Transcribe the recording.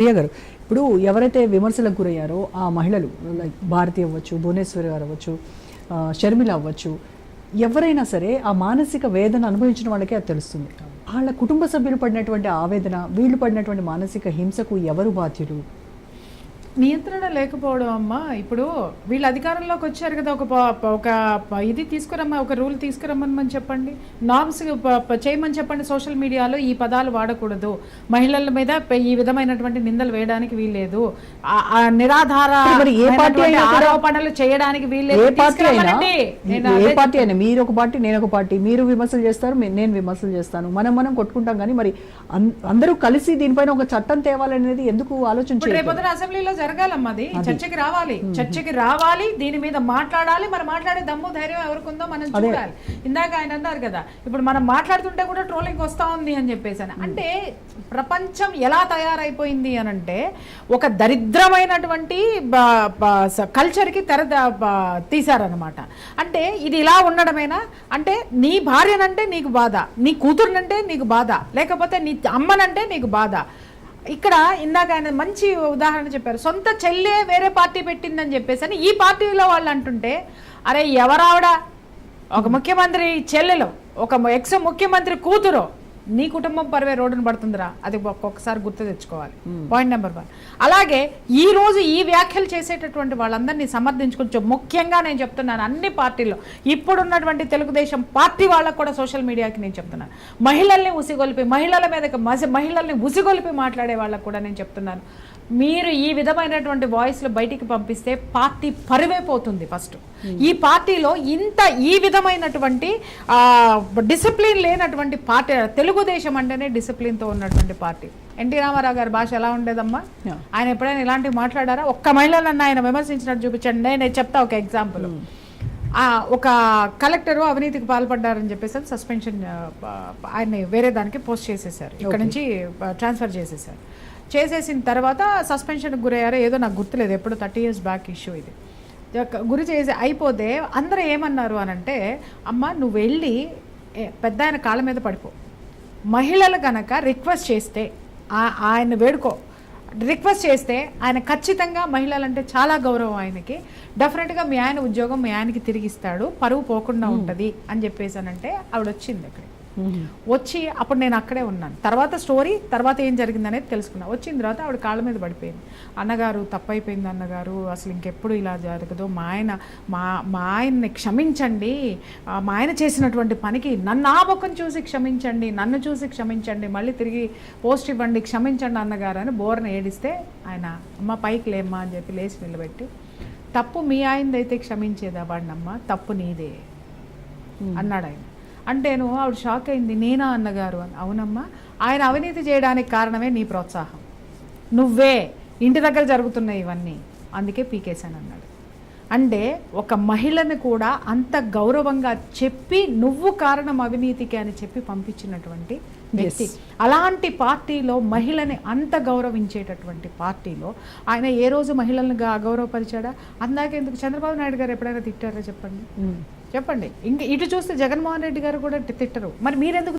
ప్రియ గారు, ఇప్పుడు ఎవరైతే విమర్శలకు గురయ్యారో ఆ మహిళలు లైక్ భారతి అవ్వచ్చు, భువనేశ్వరి గారు అవ్వచ్చు, షర్మిల అవ్వచ్చు, ఎవరైనా సరే ఆ మానసిక వేదన అనుభవించిన వాళ్ళకే అది తెలుస్తుంది. వాళ్ళ కుటుంబ సభ్యులు పడినటువంటి ఆవేదన, వీళ్ళు పడినటువంటి మానసిక హింసకు ఎవరు బాధ్యులు? నియంత్రణ లేకపోవడం అమ్మా. ఇప్పుడు వీళ్ళు అధికారంలోకి వచ్చారు కదా, ఒక ఇది తీసుకురమ్మా, ఒక రూల్ తీసుకురమ్మని చెప్పండి, నార్మ్స్ చేయమని చెప్పండి. సోషల్ మీడియాలో ఈ పదాలు వాడకూడదు, మహిళల మీద ఈ విధమైనటువంటి నిందలు వేయడానికి వీల్లేదు, నిరాధార ఆరోపణలు చేయడానికి వీల్లేదు. ఏ పార్టీ అయినా మీరు ఒక పార్టీ, నేను ఒక పార్టీ, మీరు విమర్శలు చేస్తారు, నేను విమర్శలు చేస్తాను, మనం కొట్టుకుంటాం. కానీ మరి అందరూ కలిసి దీనిపైన ఒక చట్టం తేవాలనేది ఎందుకు ఆలోచించారు? రేపొద్దున అసెంబ్లీలో జరగాలమ్మా, అది చర్చకి రావాలి, దీని మీద మాట్లాడాలి. మరి మాట్లాడే దమ్ము ధైర్యం ఎవరికుందో మనం చూడాలి. ఇందాక ఆయన అన్నారు కదా, ఇప్పుడు మనం మాట్లాడుతుంటే కూడా ట్రోలింగ్ వస్తా ఉంది అని చెప్పేసి. అంటే ప్రపంచం ఎలా తయారైపోయింది అని అంటే, ఒక దరిద్రమైనటువంటి కల్చర్కి తీశారనమాట. అంటే ఇది ఇలా ఉండడమేనా? అంటే నీ భార్యనంటే నీకు బాధ, నీ కూతురునంటే నీకు బాధ, లేకపోతే నీ అమ్మనంటే నీకు బాధ. ఇక్కడ ఇందాక ఆయన మంచి ఉదాహరణ చెప్పారు, సొంత చెల్లె వేరే పార్టీ పెట్టిందని చెప్పేసి అని ఈ పార్టీలో వాళ్ళు అంటుంటే, అరే ఎవరావిడ, ఒక ముఖ్యమంత్రి చెల్లెలో, ఒక ఎక్స్ ముఖ్యమంత్రి కూతురు, నీ కుటుంబం పరువే రోడ్డును పడుతుందిరా. అది ఒక్కొక్కసారి గుర్తు తెచ్చుకోవాలి. Point number 1. అలాగే ఈ రోజు ఈ వ్యాఖ్యలు చేసేటటువంటి వాళ్ళందరినీ సమర్థించుకోవచ్చు. ముఖ్యంగా నేను చెప్తున్నాను, అన్ని పార్టీల్లో ఇప్పుడున్నటువంటి తెలుగుదేశం పార్టీ వాళ్ళకు కూడా సోషల్ మీడియాకి నేను చెప్తున్నాను, మహిళల్ని ఉసిగొల్పి, మహిళల్ని ఉసిగొల్పి మాట్లాడే వాళ్ళకు కూడా నేను చెప్తున్నాను, మీరు ఈ విధమైనటువంటి వాయిస్లు బయటికి పంపిస్తే పార్టీ పరువైపోతుంది. ఫస్ట్ ఈ పార్టీలో ఈ విధమైనటువంటి డిసిప్లిన్ లేనటువంటి పార్టీ, తెలుగుదేశం అంటేనే డిసిప్లిన్తో ఉన్నటువంటి పార్టీ. ఎన్టీ రామారావు గారి భాష ఎలా ఉండేదమ్మా? ఆయన ఎప్పుడైనా ఇలాంటివి మాట్లాడారా? ఒక్క మహిళలన్నా ఆయన విమర్శించినట్టు చూపించండి. నేను చెప్తా ఒక ఎగ్జాంపుల్. ఒక కలెక్టరు అవినీతికి పాల్పడ్డారని చెప్పేసి సస్పెన్షన్, ఆయన్ని వేరే దానికి పోస్ట్ చేసేసారు, ఇక్కడ నుంచి ట్రాన్స్ఫర్ చేసేసారు. చేసేసిన తర్వాత సస్పెన్షన్కి గురయ్యారో ఏదో నాకు గుర్తులేదు, ఎప్పుడు 30 years బ్యాక్ ఇష్యూ ఇది. గురి చేసి అయిపోతే అందరూ ఏమన్నారు అని అంటే, అమ్మ నువ్వు వెళ్ళి పెద్ద ఆయన కాళ్ళ మీద పడిపో, మహిళలు కనుక రిక్వెస్ట్ చేస్తే ఆయన వేడుకో, రిక్వెస్ట్ చేస్తే ఆయన ఖచ్చితంగా, మహిళలంటే చాలా గౌరవం ఆయనకి, డెఫినెట్గా మీ ఆయన ఉద్యోగం మీ ఆయనకి తిరిగిస్తాడు, పరువు పోకుండా ఉంటుంది అని చెప్పేసానంటే ఆవిడ వచ్చింది. అక్కడ వచ్చి అప్పుడు నేను అక్కడే ఉన్నాను. తర్వాత ఏం జరిగింది అనేది తెలుసుకున్నా. వచ్చిన తర్వాత ఆవిడ కాళ్ళ మీద పడిపోయింది. అన్నగారు తప్పైపోయింది అన్నగారు, అసలు ఇంకెప్పుడు ఇలా జరగదు, మా ఆయన్ని క్షమించండి, మా ఆయన చేసినటువంటి పనికి నన్ను ఆ ముఖం చూసి క్షమించండి, నన్ను చూసి క్షమించండి, మళ్ళీ తిరిగి పోస్ట్ ఇవ్వండి, క్షమించండి అన్నగారు అని బోర్న ఏడిస్తే ఆయన అమ్మ పైకి లేమ్మా అని చెప్పి లేచి నిలబెట్టి, తప్పు మీ ఆయనదైతే క్షమించేదా వాడినమ్మా, తప్పు నీదే అన్నాడు ఆయన. అంటేను ఆవిడ షాక్ అయింది, నేనా అన్నగారు అని. అవునమ్మా, ఆయన అవినీతి చేయడానికి కారణమే నీ ప్రోత్సాహం, నువ్వే ఇంటి దగ్గర జరుగుతున్నాయి ఇవన్నీ, అందుకే పీకేశాను అన్నాడు. అంటే ఒక మహిళని కూడా అంత గౌరవంగా చెప్పి, నువ్వు కారణం అవినీతికి అని చెప్పి పంపించినటువంటి వ్యక్తి. అలాంటి పార్టీలో, మహిళని అంత గౌరవించేటటువంటి పార్టీలో ఆయన ఏ రోజు మహిళల్ని అగౌరవపరిచాడా? అందాకెందుకు చంద్రబాబు నాయుడు గారు ఎప్పుడైనా తిట్టారా చెప్పండి? ఇంక ఇటు చూస్తే జగన్మోహన్ రెడ్డి గారు కూడా తిట్టరు. మరి మీరెందుకు